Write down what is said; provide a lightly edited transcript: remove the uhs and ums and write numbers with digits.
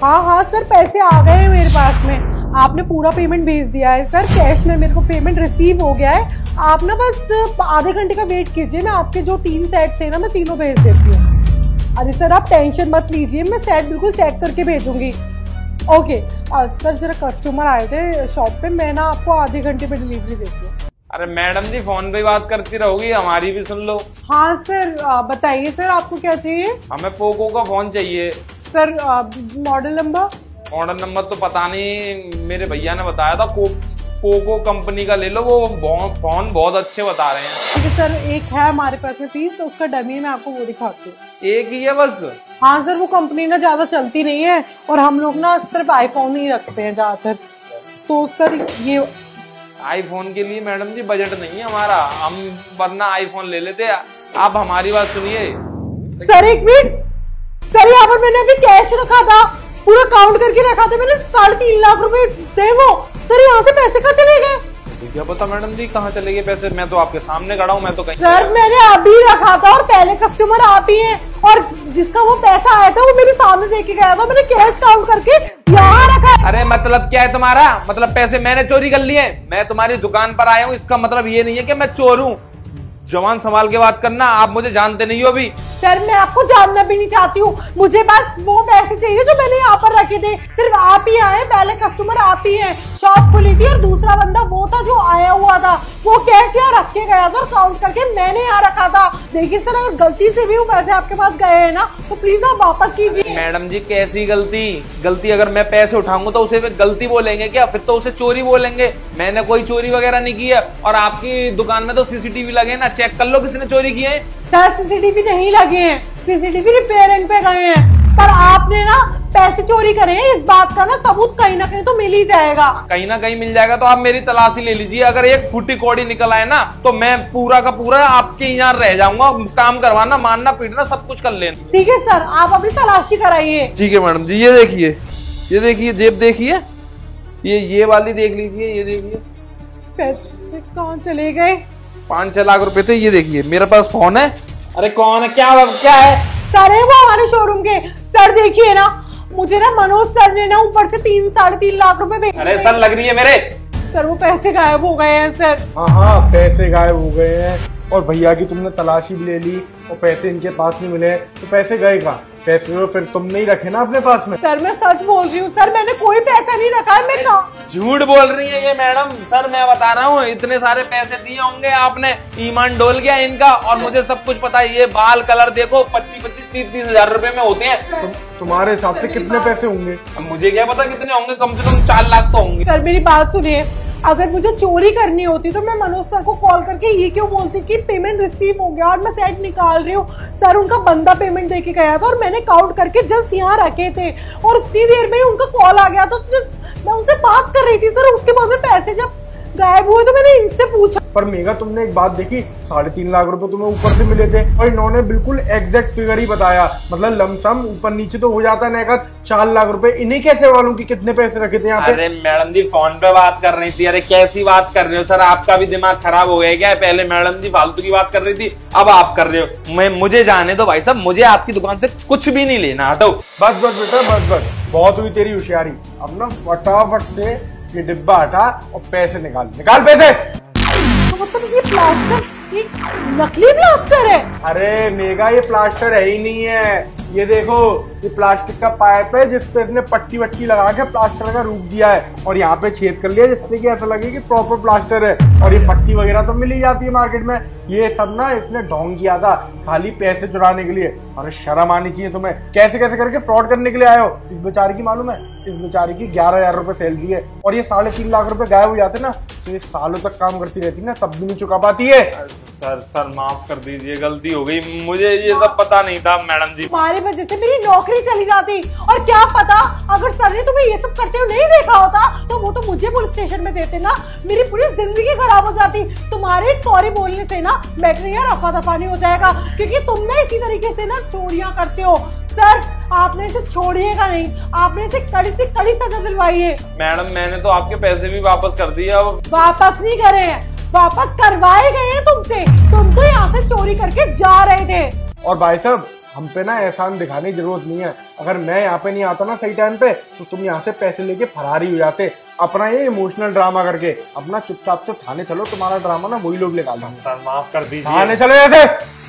हाँ हाँ सर, पैसे आ गए हैं मेरे पास में। आपने पूरा पेमेंट भेज दिया है सर, कैश में मेरे को पेमेंट रिसीव हो गया है। आप ना बस आधे घंटे का वेट कीजिए, मैं आपके जो 3 सेट थे ना मैं तीनों भेज देती हूँ। अरे सर आप टेंशन मत लीजिए, मैं सेट बिल्कुल चेक करके भेजूंगी। ओके सर, जरा कस्टमर आए थे शॉप पे, मैं ना आपको आधे घंटे में डिलीवरी देती हूँ। अरे मैडम जी फोन पे बात करती रहोगी, हमारी भी सुन लो। हाँ सर बताइए सर आपको क्या चाहिए। हमें पोको का फोन चाहिए सर। मॉडल नंबर तो पता नहीं, मेरे भैया ने बताया था पोको कंपनी का ले लो, वो फोन बहुत अच्छे बता रहे हैं। ठीक है सर, एक है हमारे पास में पीस, उसका डमी मैं आपको वो दिखाती हूँ। एक ही है बस? हाँ सर, वो कंपनी ना ज्यादा चलती नहीं है और हम लोग ना सिर्फ आईफोन ही रखते हैं ज्यादातर। तो सर ये आईफोन के लिए मैडम जी बजट नहीं है हमारा, हम वरना आईफोन ले लेते। आप हमारी बात सुनिए। सर एक मिनट सर, यहाँ पर मैंने अभी कैश रखा था, पूरा काउंट करके रखा था मैंने, 3.5 लाख रुपए थे वो। सर यहाँ से पैसे कहाँ चले गए? क्या पता मैडम जी कहाँ चले गए पैसे, मैं तो आपके सामने खड़ा हूँ, मैं तो कहीं। सर मैंने अभी रखा था और पहले कस्टमर आप ही हैं, और जिसका वो पैसा आया था वो मेरे सामने देके गया था, मैंने कैश काउंट करके यहाँ रखा है। अरे मतलब क्या है तुम्हारा? मतलब पैसे मैंने चोरी कर लिए? मैं तुम्हारी दुकान पर आया हूँ, इसका मतलब ये नहीं है कि मैं चोर हूँ। जवान संभाल के बात करना, आप मुझे जानते नहीं हो अभी। सर मैं आपको जानना भी नहीं चाहती हूँ, मुझे बस वो पैसे चाहिए जो मैंने यहाँ पर रखे थे। सिर्फ आप ही आए, पहले कस्टमर आप ही हैं, शॉप खुली थी और दूसरा बंदा वो था जो आया हुआ था, वो कैश यहाँ रख के गया था और काउंट करके मैंने यहाँ रखा था। देखिए सर, अगर गलती से भी वो पैसे आपके पास गए हैं ना तो प्लीज आप वापस कीजिए। मैडम जी कैसी गलती? अगर मैं पैसे उठाऊंगा तो उसे गलती बोलेंगे क्या? फिर तो उसे चोरी बोलेंगे। मैंने कोई चोरी वगैरह नहीं की है, और आपकी दुकान में तो सीसीटीवी लगे ना, चेक कर लो किसने चोरी किए हैं। सर सीसीटीवी नहीं लगे हैं, सीसीटीवी रिपेयरिंग पे गए हैं, पर आपने ना पैसे चोरी करे हैं, इस बात का ना सबूत कहीं ना कहीं तो मिल ही जाएगा। कहीं ना कहीं मिल जाएगा तो आप मेरी तलाशी ले लीजिए। अगर एक फूटी कौड़ी निकल आए ना तो मैं पूरा का पूरा आपके यहाँ रह जाऊंगा, काम करवाना, मारना पीटना सब कुछ कर लेना। ठीक है सर, आप अपनी तलाशी कराइए। ठीक है मैडम जी, ये देखिए जेब देखिए, ये वाली देख लीजिए, ये देखिए पैसे कहाँ चले गए? 5-6 लाख रुपए थे। ये देखिए मेरे पास फोन है। अरे कौन है? क्या है? सर है वो हमारे शोरूम के। सर देखिए ना, मुझे ना मनोज सर ने ना ऊपर से 3-3.5 लाख रुपए भेजे। अरे सर लग रही है मेरे। सर वो पैसे गायब हो गए हैं सर। हाँ पैसे गायब हो गए हैं, और भैया की तुमने तलाशी भी ले ली और पैसे इनके पास नहीं मिले, तो पैसे गए कहाँ? पैसे तो फिर तुम नहीं रखे ना अपने पास में। सर मैं सच बोल रही हूँ सर, मैंने कोई पैसा नहीं रखा है। मैं कहाँ? झूठ बोल रही है ये मैडम। सर मैं बता रहा हूँ, इतने सारे पैसे दिए होंगे आपने, ईमान डोल गया इनका, और मुझे सब कुछ पता है। ये बाल कलर देखो 25-30 हजार रुपए में होते हैं। तुम्हारे हिसाब से कितने पैसे होंगे? अब मुझे क्या पता कितने होंगे, कम से कम 4 लाख तो होंगे। सर मेरी बात सुनिए, अगर मुझे चोरी करनी होती तो मैं मनोज सर को कॉल करके ये क्यों बोलती कि पेमेंट रिसीव हो गया और मैं सेट निकाल रही हूँ। सर उनका बंदा पेमेंट देके गया था और मैंने काउंट करके जस्ट यहाँ रखे थे, और उतनी देर में उनका कॉल आ गया, तो मैं उनसे बात कर रही थी सर। उसके बाद में पैसे जब गायब हुए तो मैंने इनसे पूछा। पर मेघा तुमने एक बात देखी, 3.5 लाख रुपए तुम्हें ऊपर से मिले थे, और इन्होंने बिल्कुल एग्जैक्ट फिगर ही बताया, मतलब लमसम ऊपर नीचे तो हो जाता है ना, 4 लाख रुपए। इन्हें कैसे मालूम कि कितने पैसे रखे थे यहाँ पे? अरे मैडम जी फोन पे बात कर रही थी। अरे कैसी बात कर रहे हो सर, आपका भी दिमाग खराब हो गया क्या? पहले मैडम जी फालतू की बात कर रही थी, अब आप कर रहे हो। मुझे जाने दो भाई साहब, मुझे आपकी दुकान से कुछ भी नहीं लेना, हटो। बस बेटा बस, बहुत हुई तेरी होशियारी। अब ना फटाफट से ये डिब्बा हटा और पैसे निकाल पैसे। तो मतलब ये प्लास्टर, ये नकली प्लास्टर है? अरे मेघा ये प्लास्टर है ही नहीं है, ये देखो ये प्लास्टिक का पाइप है जिसपे इसने पट्टी वट्टी लगा के प्लास्टर का रूप दिया है, और यहाँ पे छेद कर लिया जिससे कि ऐसा लगे कि प्रॉपर प्लास्टर है। और ये पट्टी वगैरह तो मिल ही जाती है मार्केट में, ये सब ना इसने ढोंग किया था खाली पैसे चुराने के लिए। अरे शर्म आनी चाहिए तुम्हें, कैसे कैसे करके फ्रॉड करने के लिए आए हो। इस बेचारी की मालूम है, इस बेचारी की 11,000 रुपए सैलरी है, और ये 3.5 लाख रुपए गायब हो जाते ना तो ये सालों तक काम करती रहती ना, तब भी नहीं चुका पाती है। सर माफ कर दीजिए, गलती हो गई, मुझे ये सब पता नहीं था मैडम जी। तुम्हारी वजह से मेरी नौकरी चली जाती, और क्या पता अगर सर ने तुम्हें ये सब करते हुए नहीं देखा होता तो वो तो मुझे पुलिस स्टेशन में देते ना, मेरी पूरी जिंदगी खराब हो जाती। तुम्हारे एक सॉरी बोलने से ना मैटर यार रफा दफा नहीं हो जाएगा, क्योंकि तुम ना इसी तरीके से ना चोरियां करते हो। सर आपने इसे छोड़िएगा नहीं, आपने इसे कड़ी से कड़ी सजा दिलवाई है। मैडम मैंने तो आपके पैसे भी वापस कर दिए। अब वापस नहीं करे हैं, वापस करवाए गए हैं तुमसे, तुम तो यहाँ से चोरी करके जा रहे थे। और भाई साहब हम पे ना एहसान दिखाने की जरूरत नहीं है। अगर मैं यहाँ पे नहीं आता ना सही टाइम पे तो तुम यहाँ से पैसे लेके फरार ही हो जाते। अपना ये इमोशनल ड्रामा करके अपना चुपचाप से थाने चलो, तुम्हारा ड्रामा ना वही लोग निकाल देंगे। सर माफ कर दीजिए। थाने चलो ऐसे।